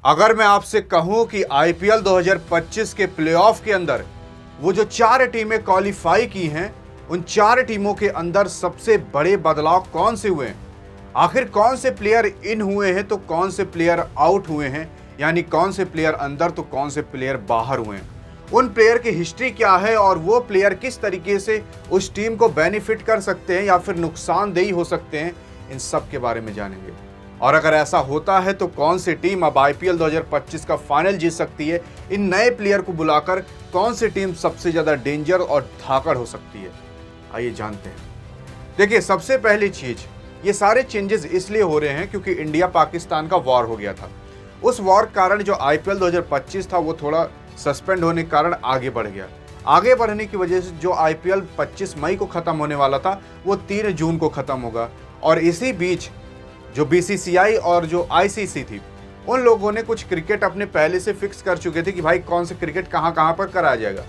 अगर मैं आपसे कहूं कि आईपीएल 2025 के प्लेऑफ के अंदर वो जो 4 टीमें क्वालिफाई की हैं, उन 4 टीमों के अंदर सबसे बड़े बदलाव कौन से हुए हैं, आखिर कौन से प्लेयर इन हुए हैं तो कौन से प्लेयर आउट हुए हैं, यानी कौन से प्लेयर अंदर तो कौन से प्लेयर बाहर हुए हैं, उन प्लेयर की हिस्ट्री क्या है और वो प्लेयर किस तरीके से उस टीम को बेनिफिट कर सकते हैं या फिर नुकसानदेही हो सकते हैं, इन सब के बारे में जानेंगे। और अगर ऐसा होता है तो कौन सी टीम अब आईपीएल 2025 का फाइनल जीत सकती है, इन नए प्लेयर को बुलाकर कौन सी टीम सबसे ज्यादा डेंजर और धाकड़ हो सकती है, आइए जानते हैं। देखिए, सबसे पहली चीज, ये सारे चेंजेस इसलिए हो रहे हैं क्योंकि इंडिया पाकिस्तान का वॉर हो गया था। उस वॉर के कारण जो आईपीएल 2025 था वो थोड़ा सस्पेंड होने के कारण आगे बढ़ गया। आगे बढ़ने की वजह से जो आईपीएल 25 मई को खत्म होने वाला था वो 3 जून को खत्म होगा। और इसी बीच जो बीसीसीआई और जो आईसीसी थी, उन लोगों ने कुछ क्रिकेट अपने पहले से फिक्स कर चुके थे कि भाई कौन से क्रिकेट कहां कहां पर कराया जाएगा।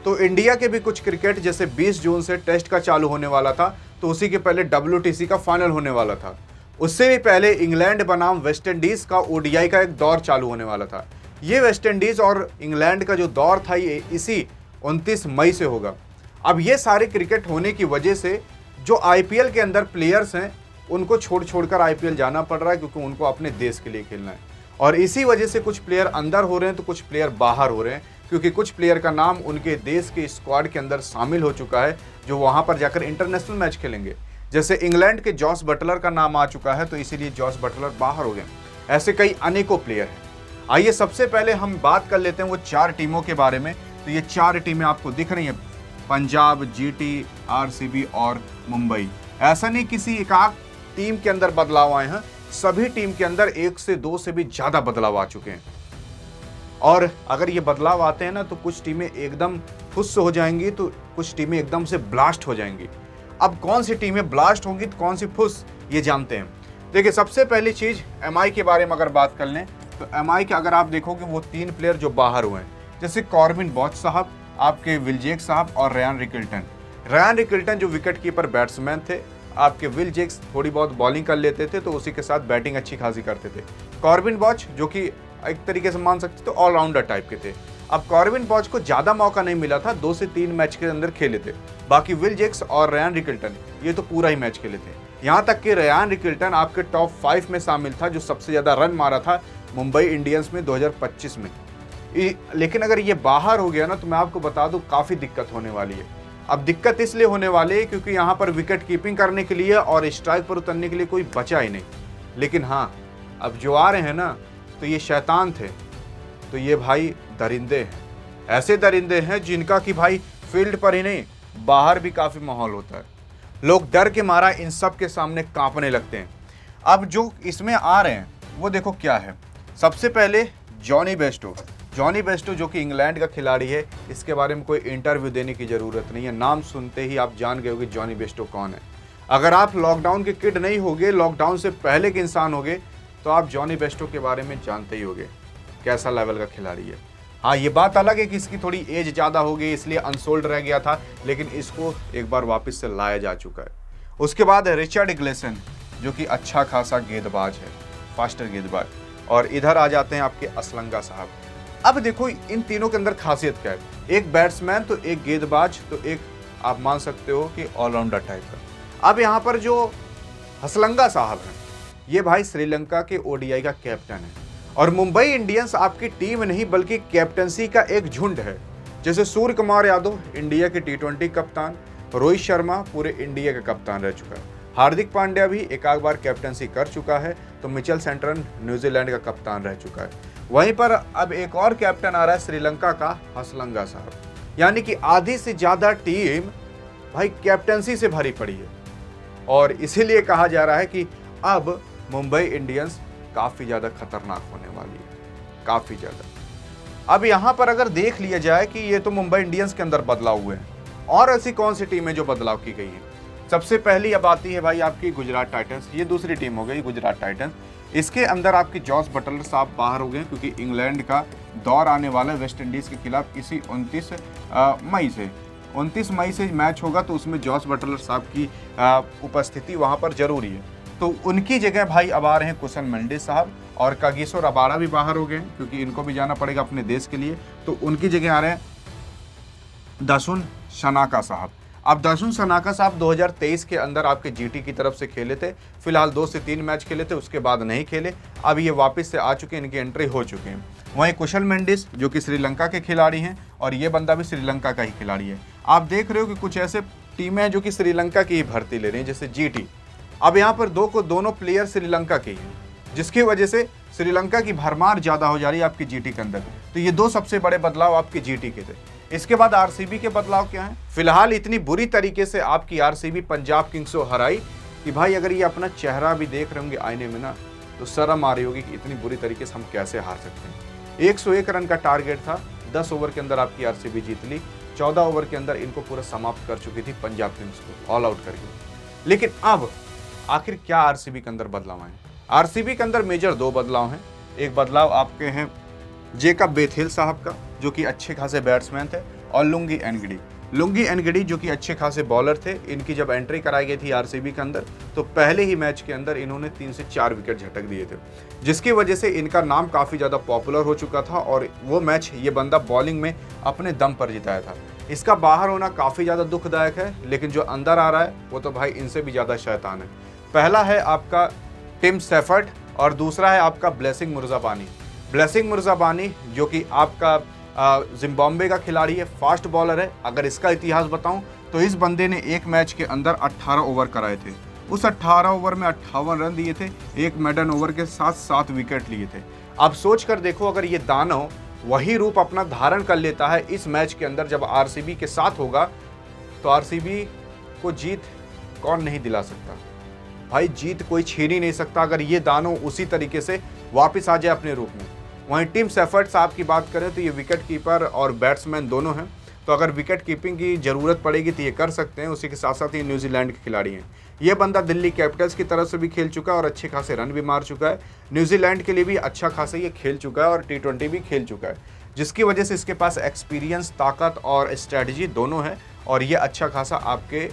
तो इंडिया के भी कुछ क्रिकेट, जैसे 20 जून से टेस्ट का चालू होने वाला था, तो उसी के पहले WTC का फाइनल होने वाला था। उससे भी पहले इंग्लैंड बनाम वेस्ट इंडीज का ओडीआई का एक दौर चालू होने वाला था। ये वेस्ट इंडीज और इंग्लैंड का जो दौर था ये इसी 29 मई से होगा। अब ये सारे क्रिकेट होने की वजह से जो आईपीएल के अंदर प्लेयर्स हैं उनको छोड़कर आईपीएल जाना पड़ रहा है, क्योंकि उनको अपने देश के लिए खेलना है। और इसी वजह से कुछ प्लेयर अंदर हो रहे हैं तो कुछ प्लेयर बाहर हो रहे हैं, क्योंकि कुछ प्लेयर का नाम उनके देश के स्क्वाड के अंदर शामिल हो चुका है जो वहां पर जाकर इंटरनेशनल मैच खेलेंगे। जैसे इंग्लैंड के जॉस बटलर का नाम आ चुका है, तो इसीलिए जॉस बटलर बाहर हो गए। ऐसे कई अनेकों प्लेयर हैं। आइए सबसे पहले हम बात कर लेते हैं वो 4 टीमों के बारे में। तो ये 4 टीमें आपको दिख रही हैं, पंजाब, जीटी, आरसीबी और मुंबई। ऐसा नहीं किसी एकाक टीम के अंदर बदलाव आए हैं, सभी टीम के अंदर 1 से 2 से भी ज्यादा बदलाव आ चुके हैं। और अगर ये बदलाव आते हैं ना तो कुछ टीमें एकदम फुस हो जाएंगी, तो कुछ टीमें एकदम से ब्लास्ट हो जाएंगी। अब कौन सी टीमें ब्लास्ट होंगी तो कौन सी फुस, ये जानते हैं। देखिए, सबसे पहली चीज एमआई के बारे में अगर बात कर लें तो एमआई के अगर आप देखोगे वो 3 प्लेयर जो बाहर हुए हैं, जैसे कॉर्बिन बॉच साहब, आपके विल जेक्स साहब और रेयान रिकल्टन। रेयान रिकल्टन जो विकेट कीपर बैट्समैन थे, आपके विल जेक्स थोड़ी बहुत बॉलिंग कर लेते थे तो उसी के साथ बैटिंग अच्छी खासी करते थे। कॉर्बिन बॉच जो कि एक तरीके से मान सकते तो ऑलराउंडर टाइप के थे। अब कॉर्बिन बॉच को ज्यादा मौका नहीं मिला था, 2 से 3 मैच के अंदर खेले थे। बाकी विल जेक्स और रेयान रिकल्टन ये तो पूरा ही मैच खेले थे। यहाँ तक कि रेयान रिकल्टन आपके टॉप 5 में शामिल था, जो सबसे ज्यादा रन मारा था मुंबई इंडियंस में 2025 में। लेकिन अगर ये बाहर हो गया ना तो मैं आपको बता दूं काफी दिक्कत होने वाली है। अब दिक्कत इसलिए होने वाली है क्योंकि यहाँ पर विकेट कीपिंग करने के लिए और स्ट्राइक पर उतरने के लिए कोई बचा ही नहीं। लेकिन हाँ, अब जो आ रहे हैं ना तो ये शैतान थे, तो ये भाई दरिंदे हैं। ऐसे दरिंदे हैं जिनका कि भाई फील्ड पर ही नहीं बाहर भी काफी माहौल होता है। लोग डर के मारा इन सब के सामने कांपने लगते हैं। अब जो इसमें आ रहे हैं वो देखो क्या है। सबसे पहले जॉनी बेस्टो। जॉनी बेस्टो जो कि इंग्लैंड का खिलाड़ी है, इसके बारे में कोई इंटरव्यू देने की ज़रूरत नहीं है, नाम सुनते ही आप जान गए होगे जॉनी बेस्टो कौन है। अगर आप लॉकडाउन के किड नहीं होगे, लॉकडाउन से पहले के इंसान होगे, तो आप जॉनी बेस्टो के बारे में जानते ही होगे कैसा लेवल का खिलाड़ी है। हाँ, ये बात अलग है कि इसकी थोड़ी एज ज़्यादा हो गई इसलिए अनसोल्ड रह गया था, लेकिन इसको एक बार वापस से लाया जा चुका है। उसके बाद है रिचर्ड ग्लेसन जो कि अच्छा खासा गेंदबाज है, फास्टर गेंदबाज। और इधर आ जाते हैं आपके असलंगा साहब। अब देखो इन तीनों के अंदर खासियत क्या है, एक बैट्समैन तो एक गेंदबाज तो एक आप मान सकते हो कि ऑलराउंडर टाइप का। अब यहाँ पर जो हसलंगा साहब हैं, ये भाई श्रीलंका के ओडीआई का कैप्टन है। और मुंबई इंडियंस आपकी टीम नहीं बल्कि कैप्टनसी का एक झुंड है। जैसे सूर्य कुमार यादव इंडिया के T20 कप्तान, रोहित शर्मा पूरे इंडिया का कप्तान रह चुका है, हार्दिक पांड्या भी एक आध बार कैप्टनसी कर चुका है, तो मिचेल सेंटरन न्यूजीलैंड का कप्तान रह चुका है। वहीं पर अब एक और कैप्टन आ रहा है श्रीलंका का, हसलंगा साहब। यानी कि आधी से ज्यादा टीम भाई कैप्टनसी से भरी पड़ी है। और इसीलिए कहा जा रहा है कि अब मुंबई इंडियंस काफी ज्यादा खतरनाक होने वाली है, काफी ज्यादा। अब यहां पर अगर देख लिया जाए कि ये तो मुंबई इंडियंस के अंदर बदलाव हुए हैं, और ऐसी कौन सी टीम है जो बदलाव की गई है। सबसे पहली अब आती है भाई आपकी गुजरात टाइटंस। ये दूसरी टीम हो गई गुजरात टाइटंस। इसके अंदर आपकी जॉस बटलर साहब बाहर हो गए क्योंकि इंग्लैंड का दौर आने वाला है वेस्ट इंडीज के खिलाफ इसी 29 मई से। 29 मई से मैच होगा तो उसमें जॉस बटलर साहब की उपस्थिति वहां पर जरूरी है। तो उनकी जगह भाई अब आ रहे हैं कुशन मेंडिस साहब, और कागिसो रबाडा भी बाहर हो गए हैं क्योंकि इनको भी जाना पड़ेगा अपने देश के लिए, तो उनकी जगह आ रहे हैं दासुन सनाका साहब। अब दासुन सनाका साहब 2023 के अंदर आपके जीटी की तरफ से खेले थे, फिलहाल 2 से 3 मैच खेले थे, उसके बाद नहीं खेले। अब ये वापस से आ चुके हैं, इनकी एंट्री हो चुके हैं। वहीं कुशल मेंडिस जो कि श्रीलंका के खिलाड़ी हैं, और ये बंदा भी श्रीलंका का ही खिलाड़ी है। आप देख रहे हो कि कुछ ऐसे टीमें हैं जो कि श्रीलंका की ही भर्ती ले रही हैं, जैसे जीटी। अब यहाँ पर दोनों प्लेयर श्रीलंका के ही हैं, जिसकी वजह से श्रीलंका की भरमार ज़्यादा हो जा रही है आपकी जीटी के अंदर। तो ये 2 सबसे बड़े बदलाव आपके जीटी के थे। इसके बाद आरसीबी के बदलाव क्या हैं? फिलहाल इतनी बुरी तरीके से आपकी आरसीबी पंजाब किंग्स को हराई कि भाई अगर ये अपना चेहरा भी देख रहे होंगे आईने में ना, तो शर्म आ रही होगी कि इतनी बुरी तरीके से हम कैसे हार सकते हैं। 101 रन का टारगेट था, 10 ओवर के अंदर आपकी आरसीबी जीत ली। 14 ओवर के अंदर इनको पूरा समाप्त कर चुकी थी पंजाब किंग्स को ऑल आउट करके। लेकिन अब आखिर क्या आरसीबी के अंदर बदलाव आए? आरसीबी के अंदर मेजर 2 बदलाव हैं। एक बदलाव आपके हैं जेकब बेथेल साहब का, जो कि अच्छे खासे बैट्समैन थे, और लुंगी एनगिडी जो कि अच्छे खासे बॉलर थे। इनकी जब एंट्री कराई गई थी आरसीबी के अंदर, तो पहले ही मैच के अंदर इन्होंने 3 से 4 विकेट झटक दिए थे, जिसकी वजह से इनका नाम काफ़ी ज़्यादा पॉपुलर हो चुका था। और वो मैच ये बंदा बॉलिंग में अपने दम पर जिताया था। इसका बाहर होना काफ़ी ज़्यादा दुखदायक है, लेकिन जो अंदर आ रहा है वो तो भाई इनसे भी ज़्यादा शैतान है। पहला है आपका टिम सेफर्ट और दूसरा है आपका ब्लेसिंग मुर्ज़ाबानी जो कि आपका जिम्बाब्वे का खिलाड़ी है, फास्ट बॉलर है। अगर इसका इतिहास बताऊं तो इस बंदे ने एक मैच के अंदर 18 ओवर कराए थे। उस 18 ओवर में 58 रन दिए थे, एक मेडन ओवर के साथ 7 विकेट लिए थे। अब सोच कर देखो, अगर ये दानव वही रूप अपना धारण कर लेता है इस मैच के अंदर जब आरसीबी के साथ होगा, तो आरसीबी को जीत कौन नहीं दिला सकता भाई, जीत कोई छीन ही नहीं सकता अगर ये दानव उसी तरीके से वापस आ जाए अपने रूप में। वहीं टिम सेफर्ट साहब की बात करें तो ये विकेट कीपर और बैट्समैन दोनों हैं, तो अगर विकेट कीपिंग की ज़रूरत पड़ेगी तो ये कर सकते हैं। उसी के साथ साथ ये न्यूजीलैंड के खिलाड़ी हैं। ये बंदा दिल्ली कैपिटल्स की तरफ से भी खेल चुका है और अच्छे खासे रन भी मार चुका है। न्यूजीलैंड के लिए भी अच्छा खासा ये खेल चुका है और T20 भी खेल चुका है, जिसकी वजह से इसके पास एक्सपीरियंस, ताकत और स्ट्रैटेजी दोनों है, और ये अच्छा खासा आपके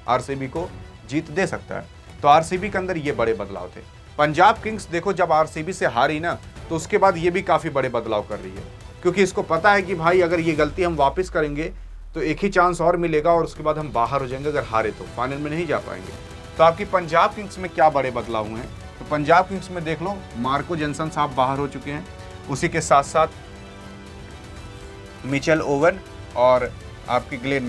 आरसीबी को जीत दे सकता है। तो आरसीबी के अंदर ये बड़े बदलाव थे। पंजाब किंग्स देखो जब आरसीबी से हारी ना, तो उसके बाद ये भी काफ़ी बड़े बदलाव कर रही है, क्योंकि इसको पता है कि भाई अगर ये गलती हम वापस करेंगे तो एक ही चांस और मिलेगा और उसके बाद हम बाहर हो जाएंगे। अगर हारे तो फाइनल में नहीं जा पाएंगे। तो आपकी पंजाब किंग्स में क्या बड़े बदलाव हुए हैं? तो पंजाब किंग्स में देख लो, मार्को जेनसन साहब बाहर हो चुके हैं, उसी के साथ साथ मिचेल ओवन और आपकी ग्लेन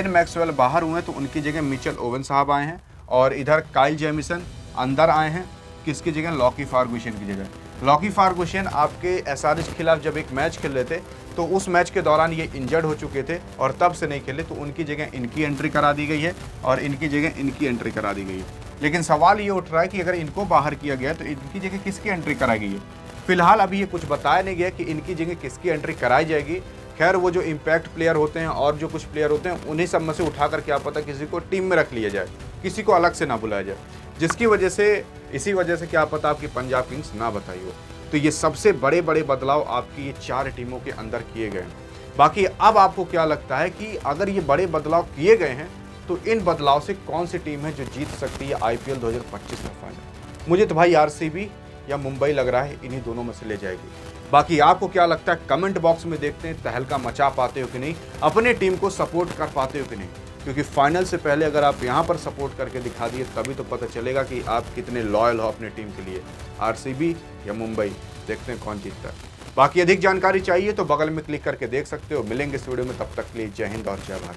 मैक्सवेल बाहर हुए हैं, तो उनकी जगह मिचेल ओवन साहब आए हैं। और इधर काइल जेमिसन अंदर आए हैं, किसकी जगह? लॉकी फार्गुसन की जगह। लॉकी फार्गुसन आपके एसआरएच के खिलाफ जब एक मैच खेल रहे थे, तो उस मैच के दौरान ये इंजर्ड हो चुके थे और तब से नहीं खेले, तो उनकी जगह इनकी एंट्री करा दी गई है और इनकी जगह इनकी एंट्री करा दी गई है। लेकिन सवाल ये उठ रहा है कि अगर इनको बाहर किया गया तो इनकी जगह किसकी एंट्री कराई गई है? फिलहाल अभी ये कुछ बताया नहीं गया कि इनकी जगह किसकी एंट्री कराई जाएगी। खैर, वो जो इम्पैक्ट प्लेयर होते हैं और जो कुछ प्लेयर होते हैं, उन्हीं सब में से उठा कर क्या पता किसी को टीम में रख लिया जाए, किसी को अलग से ना बुलाया जाए, जिसकी वजह से इसी वजह से क्या पता आपकी पंजाब किंग्स ना बताई हो। तो ये सबसे बड़े बदलाव आपकी ये 4 टीमों के अंदर किए गए हैं। बाकी अब आपको क्या लगता है कि अगर ये बड़े बदलाव किए गए हैं, तो इन बदलाव से कौन सी टीम है जो जीत सकती है आईपीएल 2025 में फाइनल? मुझे तो भाई आरसीबी या मुंबई लग रहा है, इन्हीं दोनों में से ले जाएगी। बाकी आपको क्या लगता है कमेंट बॉक्स में देखते हैं, तहलका मचा पाते हो कि नहीं, अपने टीम को सपोर्ट कर पाते हो कि नहीं, क्योंकि फाइनल से पहले अगर आप यहाँ पर सपोर्ट करके दिखा दिए तभी तो पता चलेगा कि आप कितने लॉयल हो अपने टीम के लिए, आरसीबी या मुंबई। देखते हैं कौन जीतता है। बाकी अधिक जानकारी चाहिए तो बगल में क्लिक करके देख सकते हो। मिलेंगे इस वीडियो में, तब तक के लिए जय हिंद और जय भारत।